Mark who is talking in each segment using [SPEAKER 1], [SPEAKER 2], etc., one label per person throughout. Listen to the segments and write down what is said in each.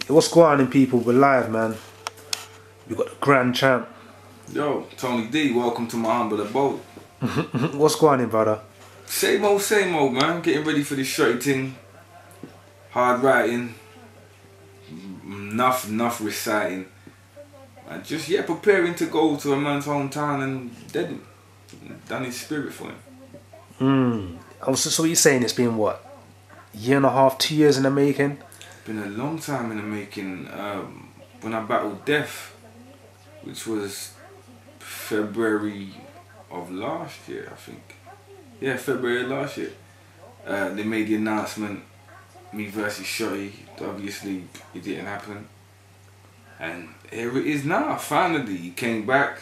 [SPEAKER 1] What's going on, people? We're live, man. We got the Grand Champ.
[SPEAKER 2] Yo, Tony D, welcome to my humble abode.
[SPEAKER 1] What's going on, brother?
[SPEAKER 2] Same old, man. Getting ready for this Shotty thing. Hard writing. Enough reciting. And just, preparing to go to a man's hometown and dead him. Done his spirit for him.
[SPEAKER 1] So what you're saying, it's been what? Year and a half, 2 years in the making?
[SPEAKER 2] Been a long time in the making. When I battled death, which was February of last year, I think. Yeah, February of last year. They made the announcement, me versus Shotty. Obviously, it didn't happen. And here it is now, finally. He came back.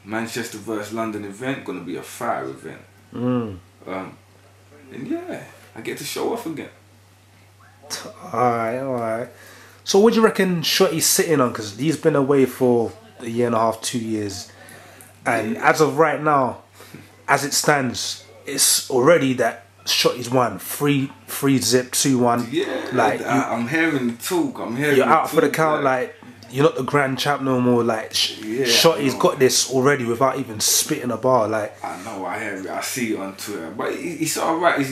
[SPEAKER 2] Manchester versus London event, gonna be a fire event. And yeah, I get to show off again.
[SPEAKER 1] Alright. So what do you reckon Shotty's sitting on? Because he's been away for a year and a half, 2 years. And as of right now, as it stands, it's already that Shotty's won. 3-0, 2-1.
[SPEAKER 2] Yeah,
[SPEAKER 1] like
[SPEAKER 2] I'm hearing the talk.
[SPEAKER 1] You're out for the count, like you're not the Grand Champ no more. Like Shotty's got this already without even spitting a bar. Like
[SPEAKER 2] I know, I hear it. I see it on Twitter, but it's all right.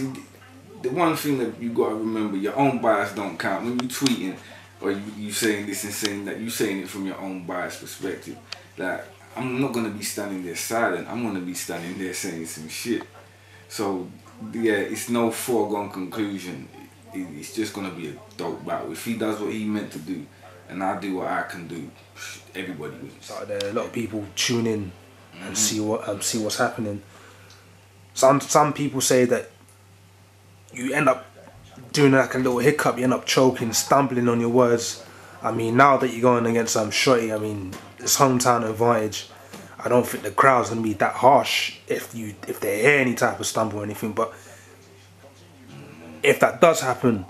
[SPEAKER 2] The one thing that you gotta remember: your own bias don't count when you tweeting or you saying this and saying that. You saying it from your own bias perspective. Like I'm not gonna be standing there silent. I'm gonna be standing there saying some shit. So yeah, it's no foregone conclusion. It's just gonna be a dope battle. If he does what he meant to do, and I do what I can do, everybody wins.
[SPEAKER 1] So there are a lot of people tune in and see what's happening. Some people say that you end up doing like a little hiccup, you end up choking, stumbling on your words. I mean, now that you're going against Shotty, I mean, it's hometown advantage. I don't think the crowd's gonna be that harsh if they hear any type of stumble or anything. But if that does happen,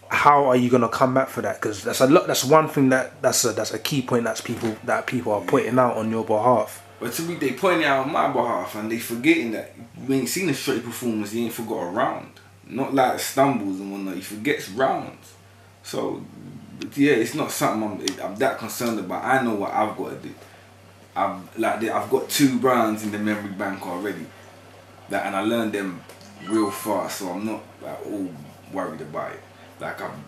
[SPEAKER 1] how are you gonna come back for that? Because that's one thing that's a key point that people are pointing out on your behalf.
[SPEAKER 2] But to me, they pointing out on my behalf, and they forgetting that you ain't seen a Shotty performance. You ain't forgot a round, not like stumbles and whatnot. He forgets rounds. So yeah, it's not something I'm that concerned about. I know what I've got to do. I've got 2 rounds in the memory bank already, and I learned them real fast. So I'm not all worried about it. Like I'm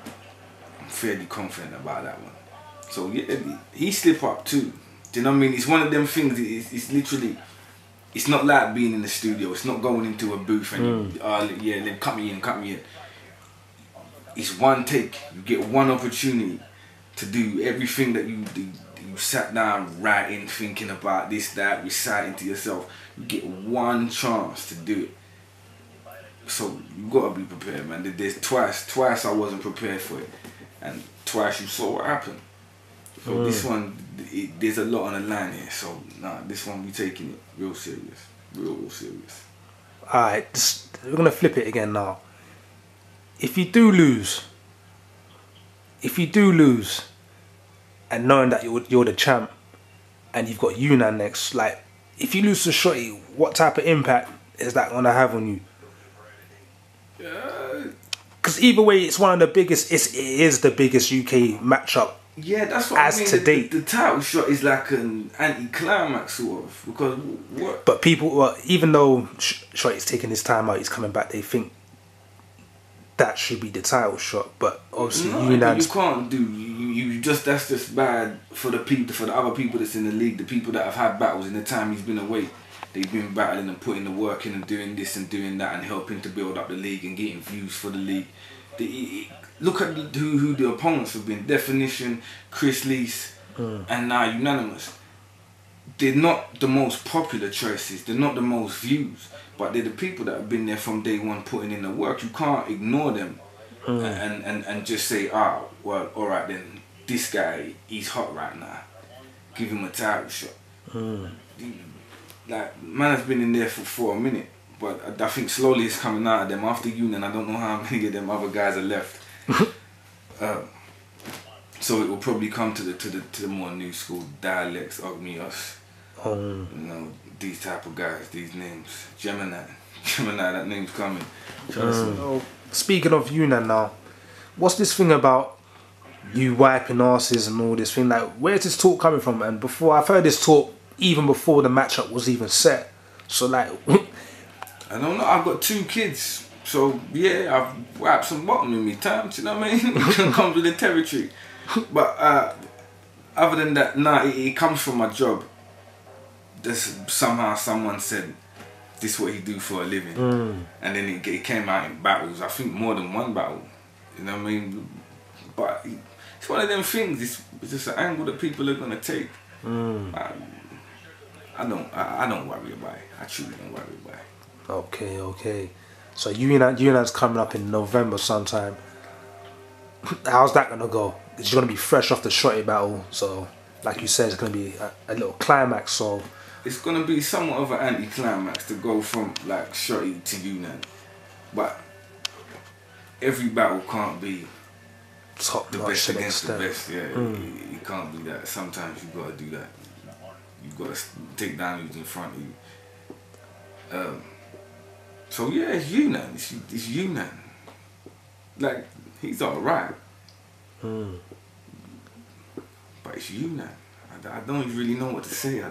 [SPEAKER 2] fairly confident about that one. So yeah, he slip up too. Do you know what I mean? It's one of them things. It's literally. It's not like being in the studio. It's not going into a booth and then cut me in. It's one take. You get one opportunity to do everything that you do. You sat down writing, thinking about this, that, reciting to yourself. You get one chance to do it. So you gotta be prepared, man. There's twice I wasn't prepared for it, and twice you saw what happened. So this one, there's a lot on the line here. So this one we taking it real serious, real serious.
[SPEAKER 1] Alright, we're gonna flip it again now. If you do lose, and knowing that you're the champ, and you've got Unan next, like if you lose to Shotty, what type of impact is that gonna have on you? Because either way, it's one of the biggest. It is the biggest UK matchup.
[SPEAKER 2] Yeah, that's what I mean.
[SPEAKER 1] To date,
[SPEAKER 2] the title shot is like an anti-climax sort of, because what?
[SPEAKER 1] But people, even though Shotty's taking his time out, he's coming back. They think that should be the title shot, but obviously
[SPEAKER 2] you can't do. You just that's just bad for the other people that's in the league, the people that have had battles in the time he's been away. They've been battling and putting the work in and doing this and doing that and helping to build up the league and getting views for the league. Look at who the opponents have been. Definition, Chris Lees, and now Unanimous. They're not the most popular choices. They're not the most views. But they're the people that have been there from day one putting in the work. You can't ignore them and just say, well, alright then, this guy, he's hot right now. Give him a title shot. Like, man has been in there for a minute. But I think slowly it's coming out of them. After Union, I don't know how many of them other guys are left. So it will probably come to the more new school dialects, Ogmios. You know, these type of guys, these names. Gemini, that name's coming. Trust me.
[SPEAKER 1] Speaking of Yunnan now, what's this thing about you wiping asses and all this thing? Like, where's this talk coming from? And before, I've heard this talk even before the matchup was even set. So like,
[SPEAKER 2] I don't know. I've got 2 kids, so yeah, I've wiped some bottom in me times. You know what I mean? It comes with the territory. But other than that, nah, it comes from my job. Just somehow someone said this is what he do for a living, and then it came out in battles. I think more than one battle. You know what I mean? But it's one of them things. It's just an angle that people are gonna take. I don't worry about it. I truly don't worry about it.
[SPEAKER 1] okay, okay. So Unan's coming up in November sometime. How's that gonna go? It's gonna be fresh off the Shotty battle, so like you said, it's gonna be a little climax. So
[SPEAKER 2] it's gonna be somewhat of an anti-climax to go from like Shotty to Unan, but every battle can't be
[SPEAKER 1] top
[SPEAKER 2] the
[SPEAKER 1] notch
[SPEAKER 2] best
[SPEAKER 1] to
[SPEAKER 2] against the
[SPEAKER 1] extent.
[SPEAKER 2] best. Yeah, it can't be that. Sometimes you gotta do that. You gotta take down who's in front of you. So yeah, it's Unan. It's Unan. Like, he's alright, but it's Unan. I don't really know what to say. I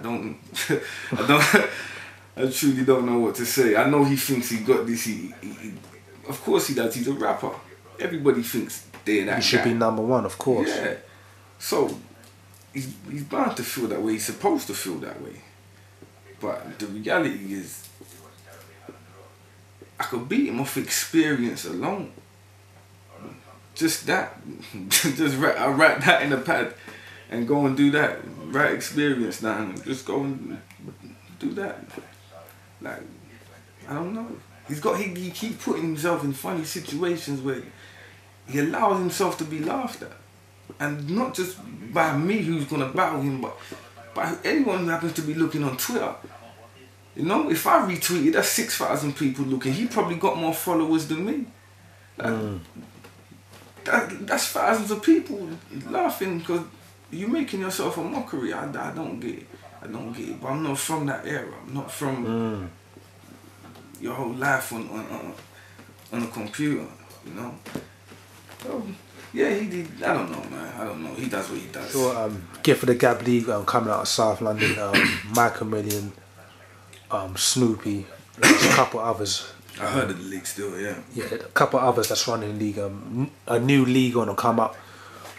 [SPEAKER 2] truly don't know what to say. I know he thinks he got this. Of course he does. He's a rapper. Everybody thinks they're that guy.
[SPEAKER 1] He should be #1, of course.
[SPEAKER 2] Yeah. So he's bound to feel that way. He's supposed to feel that way. But the reality is, I could beat him off experience alone. Just that. I write that in a pad and go and do that. Write experience down and just go and do that. Like, I don't know. He keep putting himself in funny situations where he allows himself to be laughed at. And not just by me who's gonna battle him, but by anyone who happens to be looking on Twitter. You know, if I retweeted, that's 6,000 people looking. He probably got more followers than me. Like, that's thousands of people laughing because you're making yourself a mockery. I don't get it. I don't get it. But I'm not from that era. I'm not from your whole life on a computer, you know? So, yeah, he did. I don't know, man. I don't know. He does what he does.
[SPEAKER 1] So, Gift of the Gab League coming out of South London. Michael Million, Snoopy, there's a couple others.
[SPEAKER 2] I heard of the league still, yeah.
[SPEAKER 1] Yeah, a couple others that's running the league. A new league gonna come up.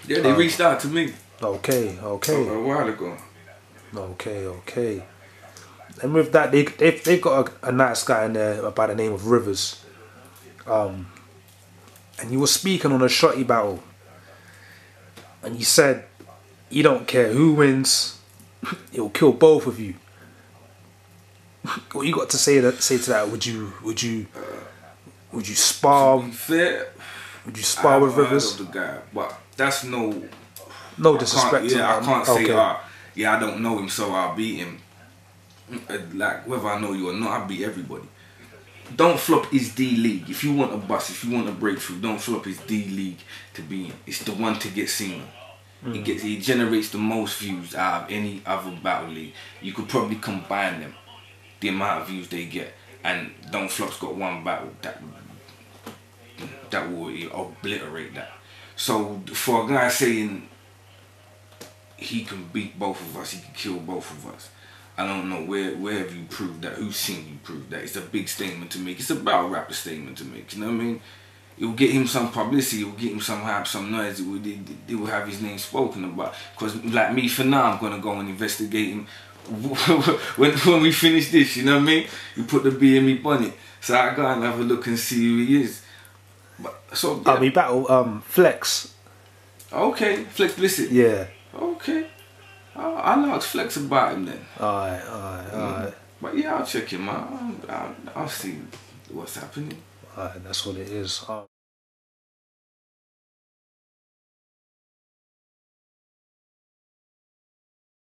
[SPEAKER 2] Yeah, they reached out to me.
[SPEAKER 1] Okay.
[SPEAKER 2] A while ago.
[SPEAKER 1] Okay. And with that, they've got a nice guy in there by the name of Rivers. And he was speaking on a Shotty battle. And he said, he don't care who wins, he'll kill both of you. What you got to say to that? Would you spar?
[SPEAKER 2] To be fair,
[SPEAKER 1] would you spar with Rivers?
[SPEAKER 2] Heard of the guy, but that's no
[SPEAKER 1] disrespect.
[SPEAKER 2] I can't say I don't know him, so I'll beat him. Like, whether I know you or not, I beat everybody. Don't flop his D league. If you want a bust, if you want a breakthrough, don't flop his D league to be in. It's the one to get seen. He generates the most views out of any other battle league. You could probably combine them, the amount of views they get, and Don't Flop's got one battle that will obliterate that. So for a guy saying he can beat both of us, he can kill both of us, I don't know where have you proved that, who's seen you prove that. It's a big statement to make. It's a battle rapper statement to make, you know what I mean? It will get him some publicity, it will get him some hype, some noise, it will have his name spoken about. Because like me, for now, I'm going to go and investigate him when we finish this, you know what I mean? You put the B in me bonnet. So I go and have a look and see who he is. But, so, yeah.
[SPEAKER 1] We battle Flex.
[SPEAKER 2] Okay, Flex Blizzard.
[SPEAKER 1] Yeah.
[SPEAKER 2] Okay. I'll ask Flex about him then.
[SPEAKER 1] Alright.
[SPEAKER 2] But yeah, I'll check him out. I'll see what's happening.
[SPEAKER 1] Alright, that's what it is.